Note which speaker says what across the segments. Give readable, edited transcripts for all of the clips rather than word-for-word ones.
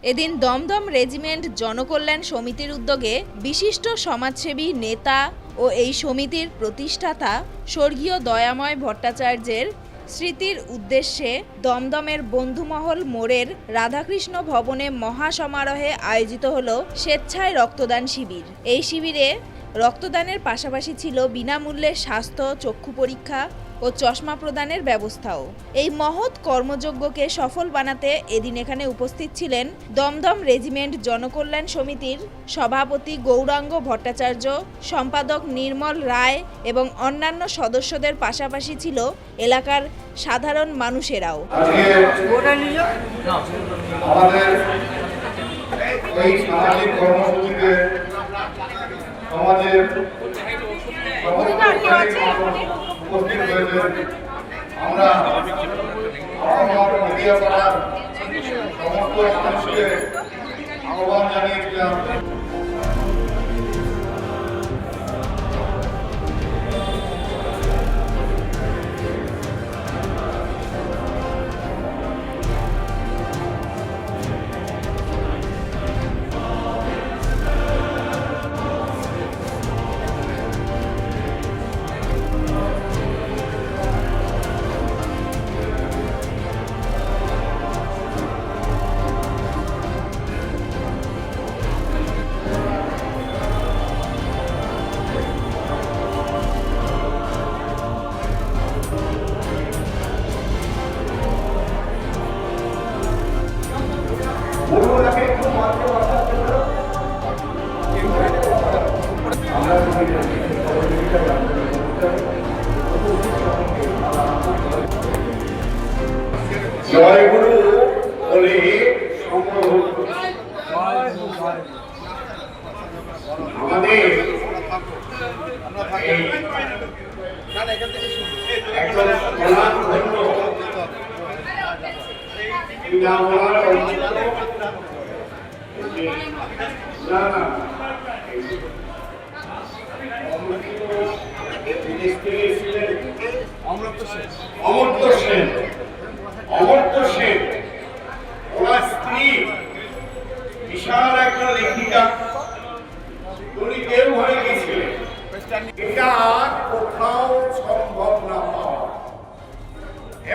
Speaker 1: এদিন দমদম রেজিমেন্ট জনকল্যাণ সমিতির উদ্যোগে বিশিষ্ট সমাজসেবী নেতা ও এই সমিতির প্রতিষ্ঠাতা স্বর্গীয় দয়াময় ভট্টাচার্যের স্মৃতির উদ্দেশ্যে দমদমের বন্ধুমহল মোড়ের রাধাকৃষ্ণ ভবনে মহাসমারোহে আয়োজিত হল স্বেচ্ছায় রক্তদান শিবির। এই শিবিরে রক্তদানের পাশাপাশি ছিল বিনামূল্যে স্বাস্থ্য, চক্ষু পরীক্ষা ও চশমা প্রদানের ব্যবস্থাও। এই মহৎ কর্মযজ্ঞকে সফল বানাতে এদিন এখানে উপস্থিত ছিলেন দমদম রেজিমেন্ট জনকল্যাণ সমিতির সভাপতি গৌরাঙ্গ ভট্টাচার্য, সম্পাদক নির্মল রায় এবং অন্যান্য সদস্যদের পাশাপাশি ছিল এলাকার সাধারণ মানুষেরাও।
Speaker 2: আমরা মিডিয়া পাড়ার সমস্ত মানুষকে আহ্বান জানিয়েছিলাম। জয় গুরু বলে আমাদের একজন প্রধান ধন্য অমর্ত্য সেন, ওনার স্ত্রী বিশাল একটা লেখিকা, উনি কেউ হয়ে গেছিলেন। এটা কোথাও সম্ভব না পাওয়া,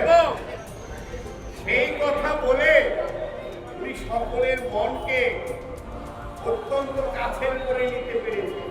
Speaker 2: এবং সেই কথা বলে উনি সকলের মনকে অত্যন্ত কাছের করে নিতে পেরেছেন।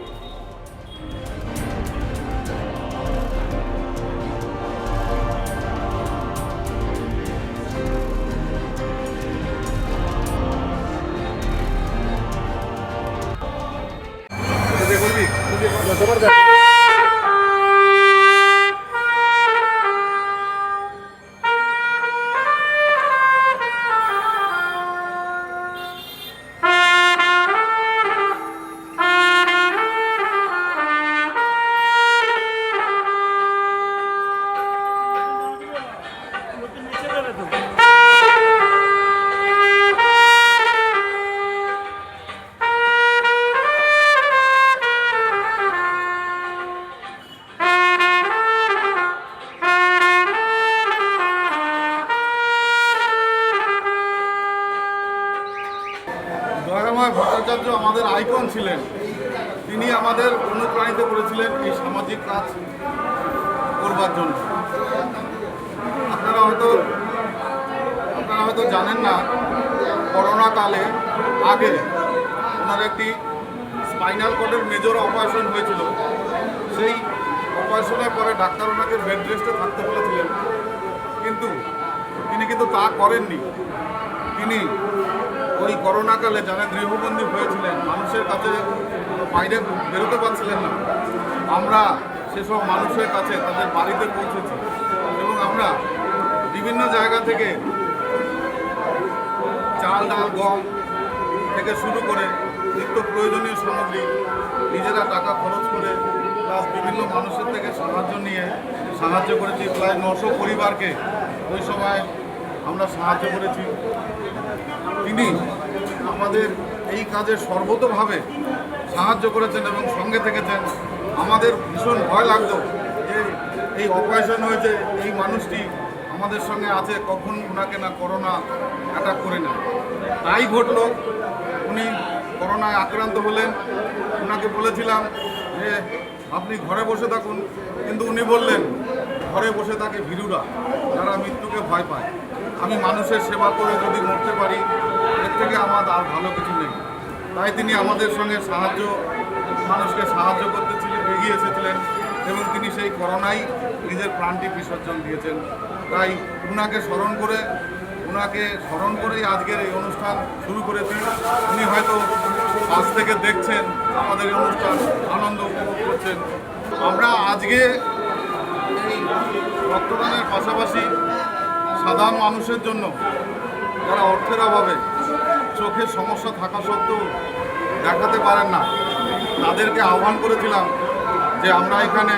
Speaker 3: দয়াময় ভট্টাচার্য আমাদের আইকন ছিলেন। তিনি আমাদের অনুপ্রাণিত করেছিলেন এই সামাজিক কাজ করবার জন্য। আপনারা হয়তো জানেন না, করোনা কালে আগে ওনার একটি স্পাইনাল কর্ডের মেজর অপারেশন হয়েছিল। সেই অপারেশনের পরে ডাক্তার ওনাকে বেড রেস্টে থাকতে বলেছিলেন, কিন্তু তিনি তা করেননি। তিনি ওই করোনাকালে যারা গৃহবন্দী হয়েছিলেন, মানুষের কাছে বাইরে বেরোতে পারছিলেন না, আমরা সেসব মানুষের কাছে তাদের বাড়িতে পৌঁছেছি এবং আমরা বিভিন্ন জায়গা থেকে চাল, ডাল, গম থেকে শুরু করে নিত্য প্রয়োজনীয় সামগ্রী নিজেরা টাকা খরচ করে প্লাস বিভিন্ন মানুষের থেকে সাহায্য করেছি। প্রায় 900 পরিবারকে ওই সময় আমরা সাহায্য করেছি। তিনি আমাদের এই কাজে সর্বতোভাবে সাহায্য করেছেন এবং সঙ্গে থেকেছেন। আমাদের ভীষণ ভয় লাগতো যে এই অপারেশন হয়েছে, এই মানুষটি আমাদের সঙ্গে আছে, কখন ওনাকে না করোনা অ্যাটাক করে নেয়। তাই ঘটলো। উনি করোনায় আক্রান্ত হলেন, ওনাকে বলেছিলাম যে আপনি ঘরে বসে থাকুন, কিন্তু উনি বললেন ঘরে বসে থাকে ভীরুরা, যারা মৃত্যুকে ভয় পায়। আমি মানুষের সেবা করে যদি মরতে পারি, এর থেকে আমার আর ভালো কিছু নেই। তাই তিনি আমাদের সঙ্গে মানুষকে সাহায্য করতে এগিয়ে এসেছিলেন এবং তিনি সেই করোনায় নিজের প্রাণটি বিসর্জন দিয়েছেন। তাই ওনাকে স্মরণ করেই আজকের এই অনুষ্ঠান শুরু করেছি। উনি হয়তো আজ থেকে দেখছেন আমাদের এই অনুষ্ঠান, আনন্দ উপভোগ করছেন। আমরা আজকে এই রক্তদানের পাশাপাশি সাধারণ মানুষের জন্য যারা অর্থের অভাবে চোখের সমস্যা থাকা সত্ত্বেও দেখাতে পারেন না, তাদেরকে আহ্বান করেছিলাম যে আমরা এখানে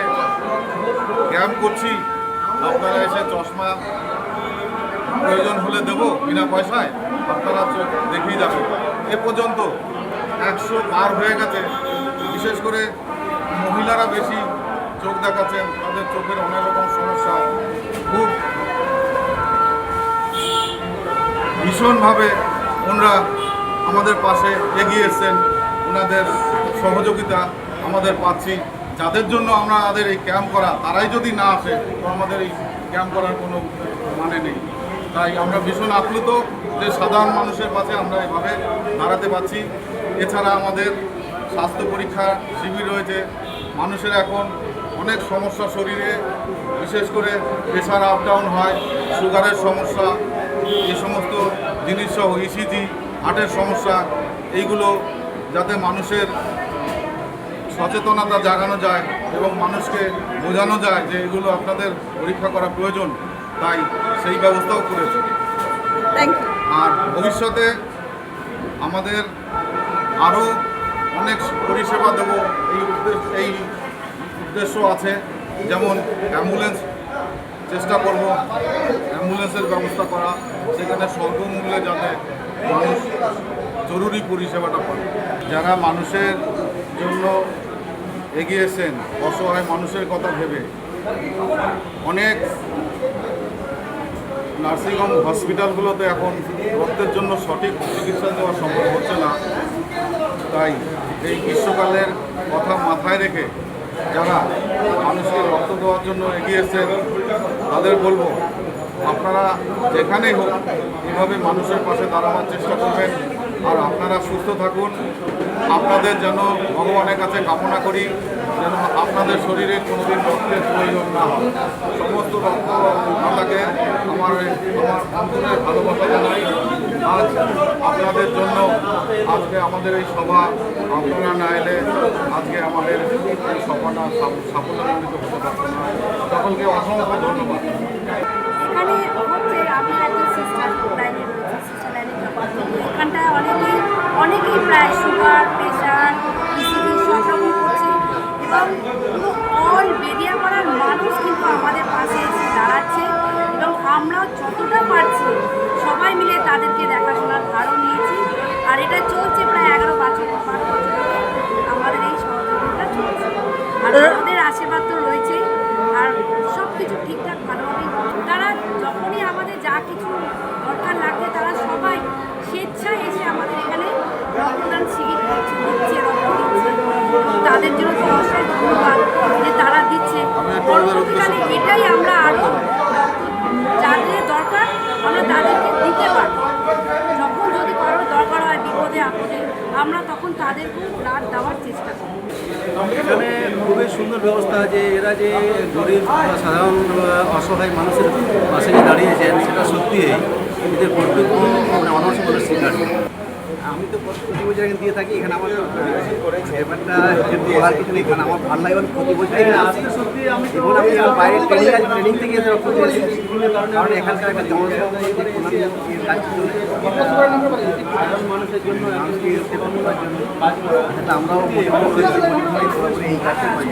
Speaker 3: ক্যাম্প করছি, আপনারা এসে চশমা প্রয়োজন হলে দেবো বিনা পয়সায়, আপনারা চোখ দেখেই যাবেন। এ পর্যন্ত 100 পার হয়ে গেছে। বিশেষ করে মহিলারা বেশি চোখ দেখাচ্ছেন, তাদের চোখের অনেক রকম সমস্যা, খুব ভীষণভাবে ওনারা আমাদের পাশে এগিয়ে এসছেন। ওনাদের সহযোগিতা আমাদের পাচ্ছি। যাদের জন্য আমাদের এই ক্যাম্প করা, তারাই যদি না আসে তো আমাদের এই ক্যাম্প করার কোনো মানে নেই। তাই আমরা ভীষণ আপ্লুত যে সাধারণ মানুষের পাশে আমরা এভাবে দাঁড়াতে পারছি। এছাড়া আমাদের স্বাস্থ্য পরীক্ষা শিবির রয়েছে। মানুষের এখন অনেক সমস্যা শরীরে, বিশেষ করে প্রেশার আপ ডাউন হয়, সুগারের সমস্যা, এই সমস্ত জিনিস সহ ইসিজি, হার্টের সমস্যা, এইগুলো যাতে মানুষের সচেতনতা জাগানো যায় এবং মানুষকে বোঝানো যায় যে এগুলো আপনাদের পরীক্ষা করা প্রয়োজন, তাই সেই ব্যবস্থাও করেছে। আর ভবিষ্যতে আমাদের আরও অনেক পরিষেবা দেব এই উদ্দেশ্য আছে। যেমন অ্যাম্বুলেন্স চেষ্টা করব, অ্যাম্বুলেন্সের ব্যবস্থা করা, সেখানে স্বল্পমূল্যে যাতে মানুষ জরুরি পরিষেবাটা পায়। যারা মানুষের জন্য এগিয়েছেন, অসহায় মানুষের কথা ভেবে, অনেক নার্সিংহোম হসপিটালগুলোতে এখন রক্তের জন্য সঠিক চিকিৎসা দেওয়া সম্ভব হচ্ছে না। তাই এই গ্রীষ্মকালের কথা মাথায় রেখে যারা মানুষকে রক্ত দেওয়ার জন্য এগিয়েছেন, তাদের বলবো আপনারা যেখানেই হোক এভাবে মানুষের পাশে দাঁড়ানোর চেষ্টা করবেন। আর আপনারা সুস্থ থাকুন। আপনাদের যেন ভগবানের কাছে কামনা করি যেন আপনাদের শরীরে কোনোদিন রক্তের প্রয়োজন না হয়। সমস্ত রক্তদাতাকে আমার অন্তরের ভালোবাসা জানাই। আজ আপনাদের জন্য আজকে আমাদের এই সভা, আপনারা না এলে আজকে আমাদের এই সভাটা সাফল্যমণ্ডিত হতে পারত না। সকলকে অসংখ্য ধন্যবাদ।
Speaker 4: এখানে হচ্ছে আমি একজন সিস্টার লাইনে রয়েছি, সিস্টার লাইনে এখানটায় অনেকেই প্রায় সুগার, প্রেশার, ইসিজি সব রকম করছে এবং পুরো অল বেরিয়াপাড়ার মানুষ কিন্তু আমাদের পাশে এসে দাঁড়াচ্ছে এবং আমরাও যতটা পারছি সবাই মিলে তাদেরকে দেখাশোনার ভারও নিয়েছি। আর এটা চলছে প্রায় 11 বছর, 12 বছর ধরে আমাদের এই সহযোগিতা চলছে। আর আমাদের আশীর্বাদ তো রয়েছেই, আর সব কিছু ঠিকঠাক ভালোভাবেই তারা যখনই আমাদের যা কিছু দরকার লাগবে তারা সবাই স্বেচ্ছায় এসে আমাদের এখানে রক্তদান শিবির দিচ্ছে, রক্ত দিচ্ছে। তাদের জন্য তো অসংখ্য ধন্যবাদ যে তারা দিচ্ছে। পরবর্তীকালে এটাই আমরা আরও যাদের দরকার আমরা তাদেরকে দিতে পারবো। যখন যদি কারোর দরকার হয় বিপদে আপদে, আমরা তখন তাদেরকেও ব্লাড দেওয়ার চেষ্টা করি।
Speaker 5: এখানে খুবই সুন্দর ব্যবস্থা যে এরা যে গরিব বা সাধারণ অসহায় মানুষের পাশে যে দাঁড়িয়েছেন, সেটা সত্যি এদের কর্তব্য মানে অনস্বীকার স্বীকার। আমি তো প্রতি বছর এখানে দিয়ে থাকি, এখানে আমার ব্যাপারটা বলার কিছু নেই, কারণ আমার ভালো লাগে প্রতি বছর এখানে আসি। এবং আমি বাইরে ট্রেনিং থেকে এসে রক্ত দিয়েছি, কারণ এখানকার একটা জনসংখ্যা সাধারণ মানুষের জন্য মানুষকে সেবা করার জন্য আমরাও এই কাজটা করি।